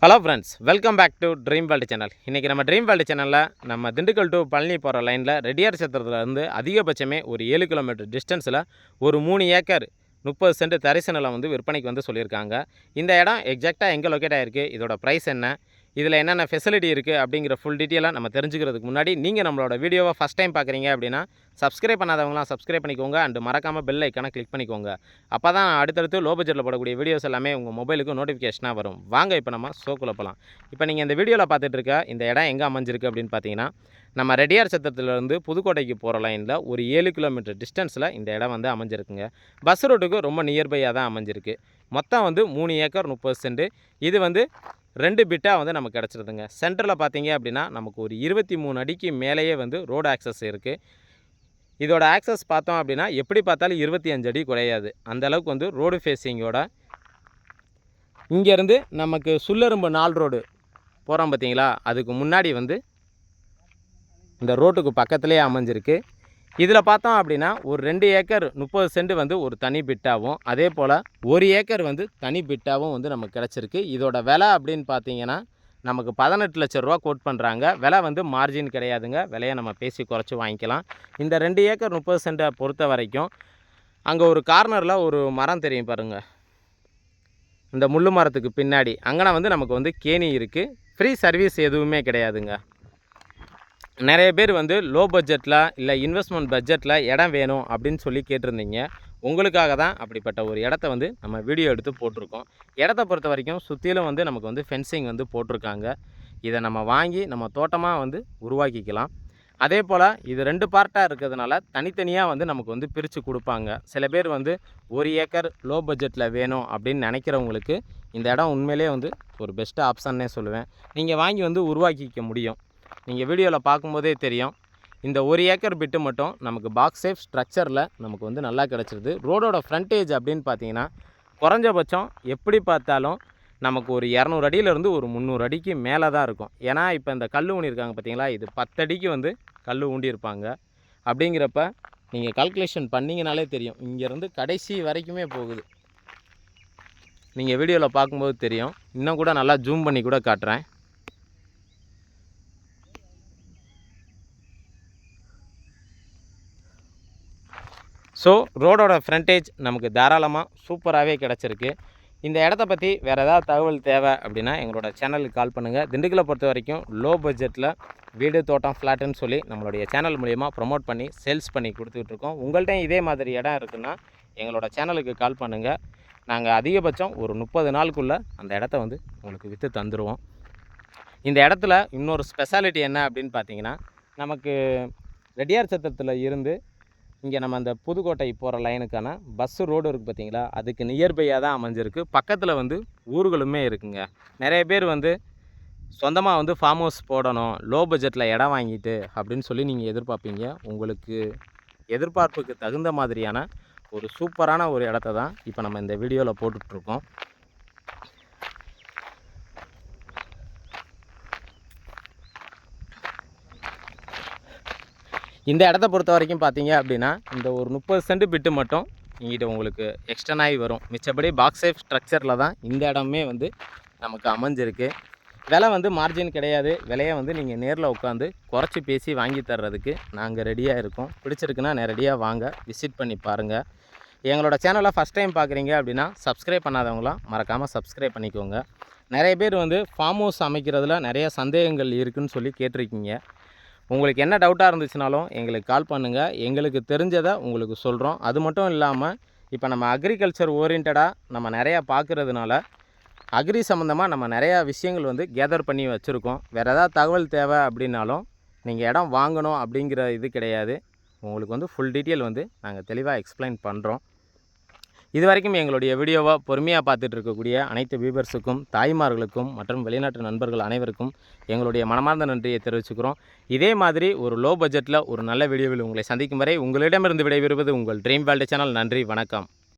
Hello friends, welcome back to dream world channel. இன்றைக்கி நம்ம dream world சேனலில் நம்ம திண்டுக்கல் டு பழனி போகிற லைனில் ரெட்டியார் சத்திரத்துலேருந்து அதிகபட்சமே ஒரு 7 கிலோமீட்டர் டிஸ்டன்ஸில் ஒரு 3 ஏக்கர் 30 சென்ட் தரிசு நிலம் விற்பனைக்கு சொல்லியிருக்காங்க. இந்த இடம் எக்ஸாக்டாக எங்கே லொக்கேட் ஆகிருக்கு, இதோட ப்ரைஸ் என்ன, இதில் என்னென்ன ஃபெசிலிட்டி இருக்குது அப்படிங்கிற ஃபுல் டீட்டெயிலாக நம்ம தெரிஞ்சுக்கிறதுக்கு முன்னாடி நீங்கள் நம்மளோட வீடியோவை ஃபஸ்ட் டைம் பார்க்குறீங்க அப்படின்னா சப்ஸ்கிரைப் பண்ணாதவங்களாம் சப்ஸ்கிரைப் பண்ணிக்கோங்க. அண்டு மறக்காமல் பெல் ஐக்கானை கிளிக் பண்ணிக்கோங்க. அப்போ தான் அடுத்தடுத்து லோ பட்ஜெட்டில் போடக்கூடிய வீடியோஸ் எல்லாமே உங்கள் மொபைலுக்கு நோட்டிஃபிகேஷனாக வரும். வாங்க இப்போ நம்ம ஷோக்குள்ளே போகலாம். இப்போ நீங்கள் இந்த வீடியோவில் பார்த்துட்டு இருக்க இந்த இடம் எங்கே அமைஞ்சிருக்கு அப்படின்னு பார்த்தீங்கன்னா, நம்ம ரெட்டியார் சத்திரத்துலேருந்து புதுக்கோட்டைக்கு போகிற லைனில் ஒரு 7 கிலோமீட்டர் டிஸ்டன்ஸில் இந்த இடம் அமைஞ்சிருக்குங்க. பஸ் ரோட்டுக்கு ரொம்ப நியர்பையாக தான் அமைஞ்சிருக்கு. மொத்தம் 3 ஏக்கர் 30 சென்ட். இது 2 பிட்டாக நமக்கு கிடச்சிருதுங்க. சென்டரில் பார்த்தீங்க அப்படின்னா நமக்கு ஒரு 23 அடிக்கு மேலேயே ரோடு ஆக்சஸ் இருக்குது. இதோட ஆக்சஸ் பார்த்தோம் அப்படின்னா எப்படி பார்த்தாலும் 25 அடி குறையாது. அந்த அளவுக்கு ரோடு ஃபேஸிங்கோட இங்கேருந்து நமக்கு சுல்லரும்பு 4 ரோடு போகிறோம் பார்த்தீங்களா, அதுக்கு முன்னாடி இந்த ரோட்டுக்கு பக்கத்துலேயே அமைஞ்சிருக்கு. இதில் பார்த்தோம் அப்படின்னா ஒரு 2 ஏக்கர் 30 சென்ட் ஒரு தனி பிட்டாகவும், அதே போல் 1 ஏக்கர் தனி பிட்டாகவும் நமக்கு கிடச்சிருக்கு. இதோட விலை அப்படின்னு பார்த்தீங்கன்னா நமக்கு 18 லட்ச ரூபா கோட் பண்ணுறாங்க. விலை மார்ஜின் கிடையாதுங்க. விலையை நம்ம பேசி குறைச்சி வாங்கிக்கலாம். இந்த 2 ஏக்கர் 30 சென்ட்டை பொறுத்த வரைக்கும் அங்கே ஒரு கார்னரில் ஒரு மரம் தெரியும் பாருங்கள், இந்த முள்ளு மரத்துக்கு பின்னாடி அங்கே நமக்கு கேணி இருக்குது. ஃப்ரீ சர்வீஸ் எதுவுமே கிடையாதுங்க. நிறைய பேர் லோ பட்ஜெட்டில் இல்லை இன்வெஸ்ட்மெண்ட் பட்ஜெட்டில் இடம் வேணும் அப்படின்னு சொல்லி கேட்டிருந்தீங்க. உங்களுக்காக தான் அப்படிப்பட்ட ஒரு இடத்த நம்ம வீடியோ எடுத்து போட்டிருக்கோம். இடத்த பொறுத்த வரைக்கும் சுற்றிலும் நமக்கு ஃபென்சிங் போட்டிருக்காங்க. இதை நம்ம வாங்கி நம்ம தோட்டமாக உருவாக்கிக்கலாம். அதே போல் இது 2 பார்ட்டாக இருக்கிறதுனால தனித்தனியாக நமக்கு பிரித்து கொடுப்பாங்க. சில பேர் 1 ஏக்கர் லோ பட்ஜெட்டில் வேணும் அப்படின்னு நினைக்கிறவங்களுக்கு இந்த இடம் உண்மையிலே ஒரு பெஸ்ட்டு ஆப்ஷன்னே சொல்லுவேன். நீங்கள் வாங்கி உருவாக்கிக்க முடியும். நீங்கள் வீடியோவில் பார்க்கும்போதே தெரியும். இந்த 1 ஏக்கர் பிட்டு மட்டும் நமக்கு பாக்ஸ் சேஃப் ஸ்ட்ரக்சரில் நமக்கு நல்லா கிடச்சிருது. ரோடோட ஃப்ரண்டேஜ் அப்படின்னு பார்த்தீங்கன்னா குறைஞ்சபட்சம் எப்படி பார்த்தாலும் நமக்கு ஒரு 200 அடியிலேருந்து ஒரு 300 அடிக்கு மேலே தான் இருக்கும். ஏன்னா இப்போ இந்த கல் ஊண்டியிருக்காங்க பார்த்தீங்களா, இது 10 அடிக்கு கல் ஊண்டியிருப்பாங்க. அப்படிங்கிறப்ப நீங்கள் கால்குலேஷன் பண்ணிங்கனாலே தெரியும், இங்கேருந்து கடைசி வரைக்குமே போகுது. நீங்கள் வீடியோவில் பார்க்கும்போது தெரியும். இன்னும் கூட நல்லா ஜூம் பண்ணி கூட காட்டுறேன். ஸோ ரோடோட ஃப்ரண்டேஜ் நமக்கு தாராளமாக சூப்பராகவே கிடச்சிருக்கு. இந்த இடத்த பற்றி வேறு ஏதாவது தகவல் தேவை அப்படின்னா எங்களோட சேனலுக்கு கால் பண்ணுங்கள். திண்டுக்கலை பொறுத்த வரைக்கும் லோ பட்ஜெட்டில் வீடு தோட்டம் ஃப்ளாட்டுன்னு சொல்லி நம்மளுடைய சேனல் மூலிமா ப்ரொமோட் பண்ணி சேல்ஸ் பண்ணி கொடுத்துட்ருக்கோம். உங்கள்கிட்ட இதே மாதிரி இடம் இருக்குன்னா எங்களோட சேனலுக்கு கால் பண்ணுங்கள். நாங்கள் அதிகபட்சம் ஒரு 30 நாளுக்குள்ளே அந்த இடத்த உங்களுக்கு விற்று தந்துடுவோம். இந்த இடத்துல இன்னொரு ஸ்பெஷாலிட்டி என்ன அப்படின்னு பார்த்தீங்கன்னா, நமக்கு ரெட்டியார் சத்திரத்தில் இருந்து இங்கே நம்ம அந்த புதுக்கோட்டை போகிற லைனுக்கான பஸ்ஸு ரோடு இருக்குது பார்த்தீங்களா, அதுக்கு நியர்பையாக தான் அமைஞ்சிருக்கு. பக்கத்தில் ஊர்களுமே இருக்குங்க. நிறைய பேர் சொந்தமாக ஃபார்ம் ஹவுஸ் போடணும், லோ பட்ஜெட்டில் இடம் வாங்கிட்டு அப்படின்னு சொல்லி நீங்கள் எதிர்பார்ப்பீங்க. உங்களுக்கு எதிர்பார்ப்புக்கு தகுந்த மாதிரியான ஒரு சூப்பரான ஒரு இடத்த தான் இப்போ நம்ம இந்த வீடியோவில் போட்டுட்ருக்கோம். இந்த இடத்த பொறுத்த வரைக்கும் பார்த்தீங்க அப்படின்னா இந்த ஒரு 30 சென்ட் பிட்டு மட்டும் இங்கிட்ட உங்களுக்கு எக்ஸ்டன் ஆகி வரும். மிச்சப்படி பாக்ஸ் சேஃப் ஸ்ட்ரக்சரில் தான் இந்த இடமே நமக்கு அமைஞ்சிருக்கு. விலை மார்ஜின் கிடையாது. விலையை நீங்கள் நேரில் உட்காந்து குறைச்சி பேசி வாங்கி தர்றதுக்கு நாங்கள் ரெடியாக இருக்கோம். பிடிச்சிருக்குன்னா நேரடியாக வாங்க, விசிட் பண்ணி பாருங்கள். எங்களோட சேனலை ஃபஸ்ட் டைம் பார்க்குறீங்க அப்படின்னா சப்ஸ்கிரைப் பண்ணாதவங்களாம் மறக்காமல் சப்ஸ்கிரைப் பண்ணிக்கோங்க. நிறைய பேர் ஃபார்ம் ஹவுஸ் அமைக்கிறதுல நிறைய சந்தேகங்கள் இருக்குதுன்னு சொல்லி கேட்டிருக்கீங்க. உங்களுக்கு என்ன டவுட்டாக இருந்துச்சுனாலும் எங்களுக்கு கால் பண்ணுங்கள். எங்களுக்கு தெரிஞ்சதை உங்களுக்கு சொல்கிறோம். அது மட்டும் இல்லாமல் இப்போ நம்ம அக்ரிகல்ச்சர் ஓரியன்டாக நம்ம நிறையா பார்க்குறதுனால அக்ரி சம்மந்தமாக நம்ம நிறையா விஷயங்கள் கேதர் பண்ணி வச்சுருக்கோம். வேறு ஏதாவது தகவல் தேவை அப்படின்னாலும் நீங்கள் இடம் வாங்கணும் அப்படிங்கிற இது கிடையாது. உங்களுக்கு ஃபுல் டீட்டெயில் நாங்கள் தெளிவாக எக்ஸ்பிளைன் பண்ணுறோம். இது வரைக்கும் எங்களுடைய வீடியோவை பொறுமையாக பார்த்துட்டு இருக்கக்கூடிய அனைத்து வியூவர்ஸுக்கும், தாய்மார்களுக்கும் மற்றும் வெளிநாட்டு நண்பர்கள் அனைவருக்கும் எங்களுடைய மனமார்ந்த நன்றியை தெரிவிச்சுக்கிறோம். இதே மாதிரி ஒரு லோ பட்ஜெட்டில் ஒரு நல்ல வீடியோவில் உங்களை சந்திக்கும் வரை உங்களிடமிருந்து விடைபெறுவது உங்கள் ட்ரீம் வேர்ல்டு சேனல். நன்றி, வணக்கம்.